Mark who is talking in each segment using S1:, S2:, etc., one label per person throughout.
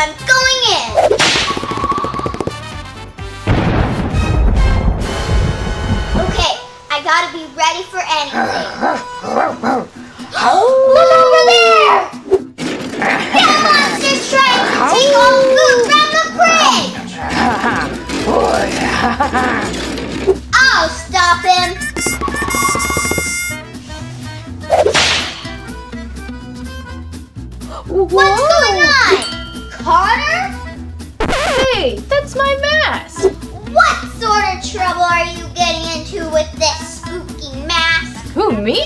S1: I'm going in. Okay, I gotta be ready for anything. Look over there! That monster's trying to take all the food from the fridge! I'll stop him! What's going on? Connor?
S2: Hey, that's my mask!
S1: What sort of trouble are you getting into with this spooky mask?
S2: Who, me?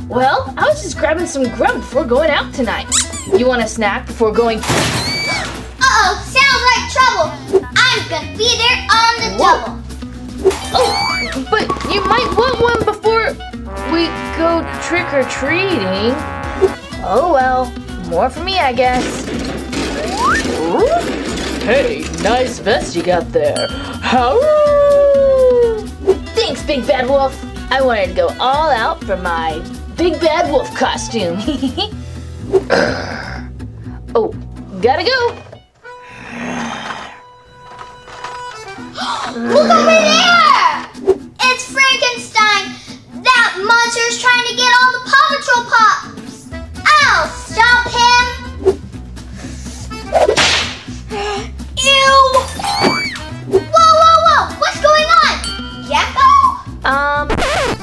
S2: Well, I was just grabbing some grub before going out tonight. You want a snack before going?
S1: Uh-oh, sounds like trouble. I'm gonna be there on the double.
S2: Oh, but you might want one before we go trick-or-treating. Oh well, more for me, I guess. Hey, nice vest you got there. How? Thanks, Big Bad Wolf. I wanted to go all out for my Big Bad Wolf costume. Oh, gotta go.
S1: Look over there! It's Frankenstein! That monster's trying to get all the Paw Patrol pops! I'll stop him! Ew! Whoa! What's going on? Gecko?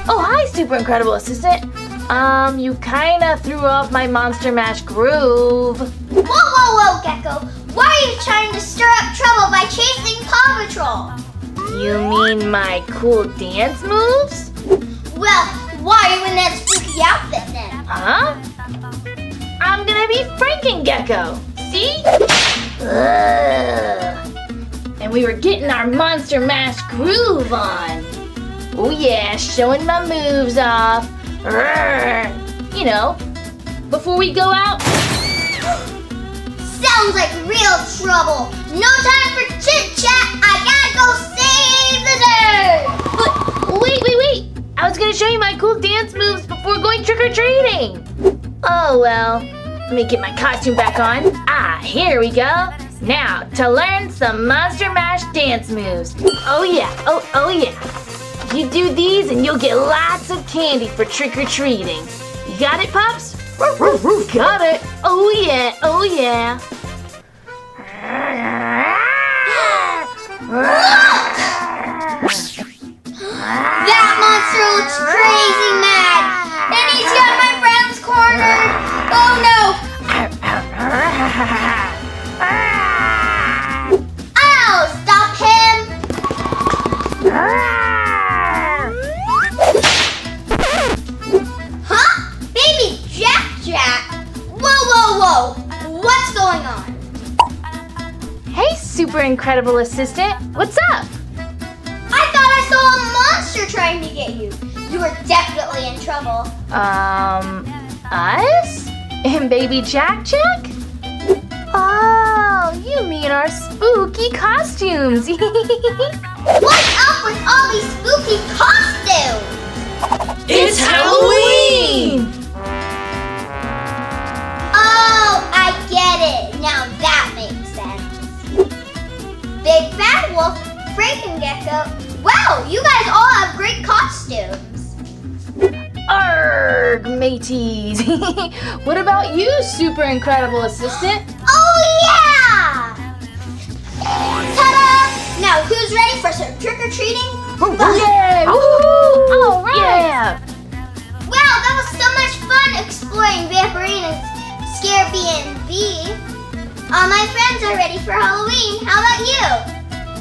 S2: Oh, hi, Super Incredible Assistant. You kinda threw off my Monster Mash groove.
S1: Whoa, Gecko! Why are you trying to stir up trouble by chasing Paw Patrol?
S2: You mean my cool dance moves?
S1: Well, why are you in that spooky outfit then?
S2: Huh? I'm gonna be Frankengecko. See? Ugh. And we were getting our Monster Mash groove on. Oh yeah, showing my moves off. You know, before we go out.
S1: Sounds like real trouble. No time for chit-chat. I gotta go save the day.
S2: But wait. I was gonna show you my cool dance moves before going trick-or-treating. Oh well, let me get my costume back on. Ah, here we go. Now, to learn some Monster Mash dance moves. Oh yeah, oh yeah. You do these and you'll get lots of candy for trick-or-treating. You got it, Pups? Got it. Oh yeah.
S1: That monster looks crazy mad. And he's got my friends cornered. Oh no. I'll stop him. Huh? Baby Jack. Whoa. What's going on?
S2: Hey, Super Incredible Assistant. What's up?
S1: I thought I saw a monster trying to get you. You were definitely in trouble.
S2: Us? And Baby Jack? Oh, you mean our spooky costumes.
S1: What's up with all these spooky costumes?
S2: It's Halloween!
S1: Oh, I get it. Now that makes sense. Big Bad Wolf, Frankengecko. Wow, you guys all have great costumes.
S2: Arrgh, mateys. What about you, Super Incredible Assistant?
S1: Oh, yeah! Ta-da! Now, who's ready for some trick-or-treating?
S2: Yay! Woo! All right! Yeah.
S1: Wow, that was so much fun exploring Vampirina's Scare B&B. All my friends are ready for Halloween. How about you?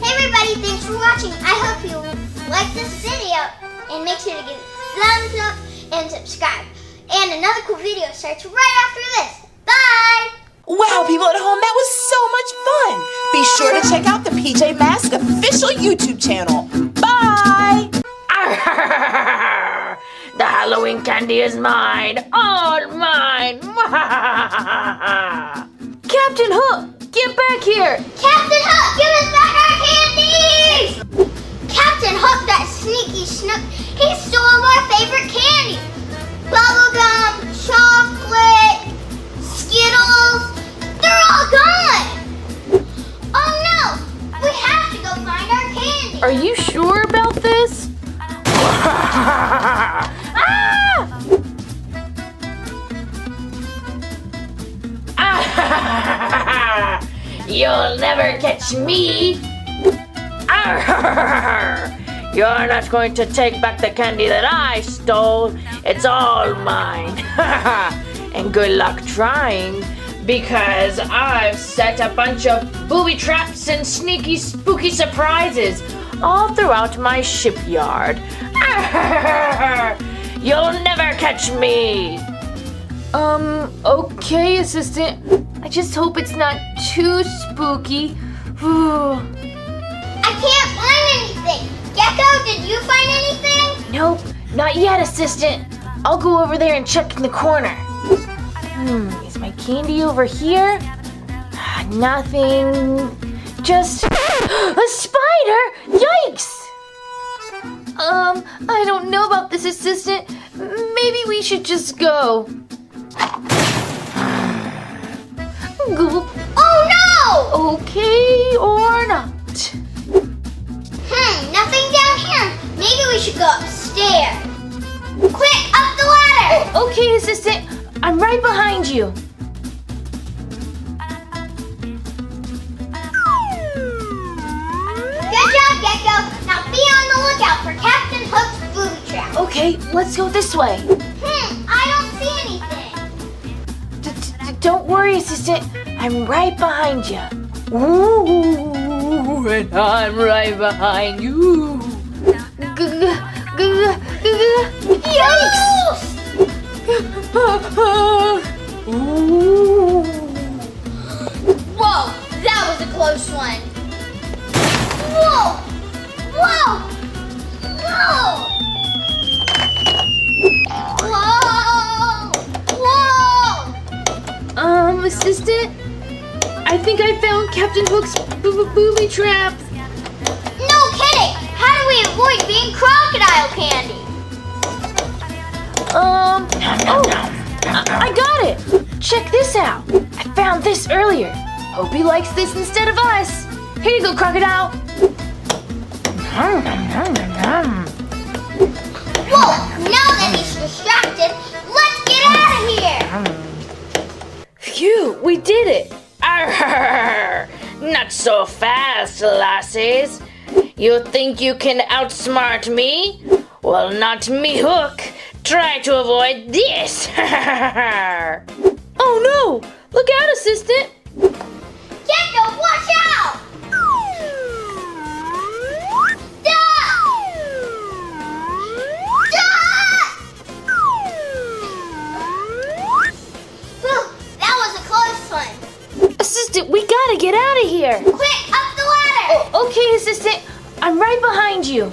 S1: Hey everybody, thanks for watching. I hope you like this video and make sure to give it a thumbs up and subscribe. And another cool video starts right after this. Bye!
S3: Wow, people at home, that was so much fun. Be sure to check out the PJ Masks official YouTube channel. Bye!
S2: The Halloween candy is mine, all mine. Captain Hook, get back here.
S1: Captain Hook, give us back our candies! Captain Hook, that sneaky snook, he stole our favorite candies. Bubblegum, chocolate, Skittles, they're all gone.
S2: You'll never catch me. You're not going to take back the candy that I stole. It's all mine. And good luck trying, because I've set a bunch of booby traps and sneaky, spooky surprises all throughout my shipyard. You'll never catch me. Okay, assistant. I just hope it's not too spooky.
S1: I can't find anything. Gecko, did you find anything?
S2: Nope, not yet, assistant. I'll go over there and check in the corner. Is my candy over here? Nothing. Just a spider! Yikes! I don't know about this, assistant. Maybe we should just go. Gulp.
S1: Oh no!
S2: Okay or not?
S1: Nothing down here. Maybe we should go upstairs. Quick, up the ladder!
S2: Okay, assistant. I'm right behind you.
S1: Good job, Gecko. Now be on the lookout for Captain Hook's booby trap.
S2: Okay, let's go this way.
S1: I don't see anything.
S2: Don't worry, assistant. I'm right behind you. Ooh, and I'm right behind you. Yikes!
S1: Whoa, that was a close one. Whoa! Whoa! Whoa! Whoa!
S2: Assistant? I think I found Captain Hook's booby trap.
S1: No kidding! How do we avoid being crocodile candy?
S2: I got it! Check this out! I found this earlier. Hope he likes this instead of us. Here you go, crocodile.
S1: Whoa! Now that he's distracted, let's get out of here!
S2: Phew, we did it! Arrgh! Not so fast, lassies. You think you can outsmart me? Well, not me, Hook. Try to avoid this. Oh no! Look out, assistant!
S1: Gecko, watch out! Duck! Duck! Whew, that was a close one.
S2: Assistant, we gotta get out of here.
S1: Quick, up the ladder!
S2: Okay, assistant. I'm right behind you.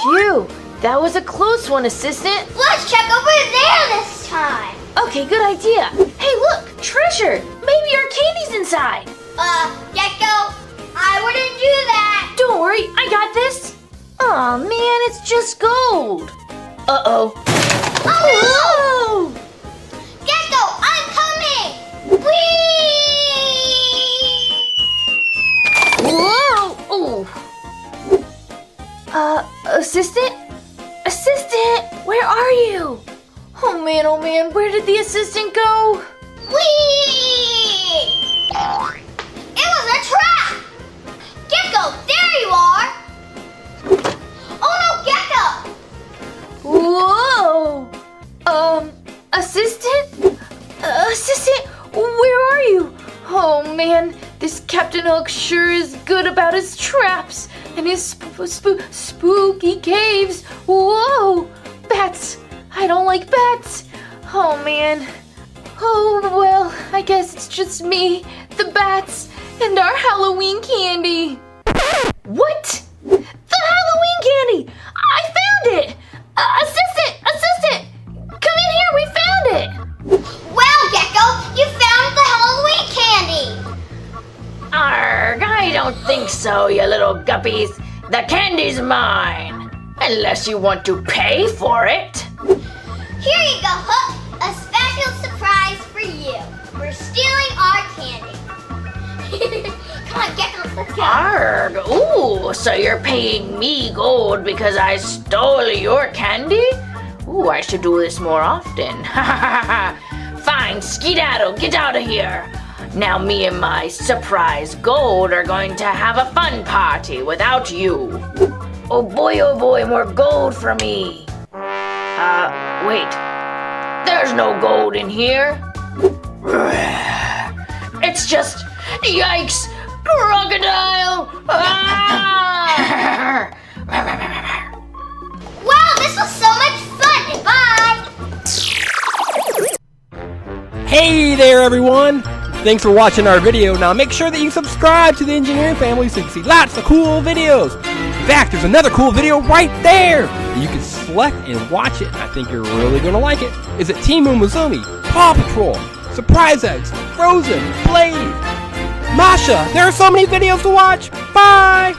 S2: Phew, that was a close one, assistant.
S1: Let's check over there this time.
S2: Okay, good idea. Hey, look, treasure. Maybe our candy's inside.
S1: Gecko, I wouldn't do that.
S2: Don't worry, I got this. Aw, man, it's just gold. Uh-oh.
S1: Oh no! Gecko, I'm coming!
S2: Whoa! Oh. Assistant? Assistant, where are you? Oh man, where did the assistant go?
S1: Whee! It was a trap! Gecko, there you are! Oh no, Gecko!
S2: Whoa! Assistant? Assistant, where are you? Oh man, this Captain Hook sure is good about his traps and his spooky caves. Whoa! Bats! I don't like bats! Oh man. Oh well, I guess it's just me, the bats, and our Halloween candy. What? The Halloween candy! I found it! Assistant! Come in here, we found it!
S1: Well, Gecko, you found the Halloween candy!
S2: Arrgh, I don't think so, you little guppies. The candy's mine. Unless you want to pay for it.
S1: Here you go, Hook. A special surprise for you. For stealing our candy. Come on, Gecko, let's go.
S2: Arrgh, ooh, so you're paying me gold because I stole your candy? Ooh, I should do this more often. Fine, skedaddle, get out of here. Now me and my surprise gold are going to have a fun party without you. Oh boy, more gold for me. Wait. There's no gold in here. It's just, yikes, crocodile. Ah!
S1: Wow, this was so much fun! Bye!
S4: Hey there, everyone! Thanks for watching our video. Now make sure that you subscribe to the Engineering Family so you can see lots of cool videos. In fact, there's another cool video right there. You can select and watch it. I think you're really going to like it. Is it Team Umizoomi, Paw Patrol, Surprise Eggs, Frozen, Blade, Masha? There are so many videos to watch. Bye!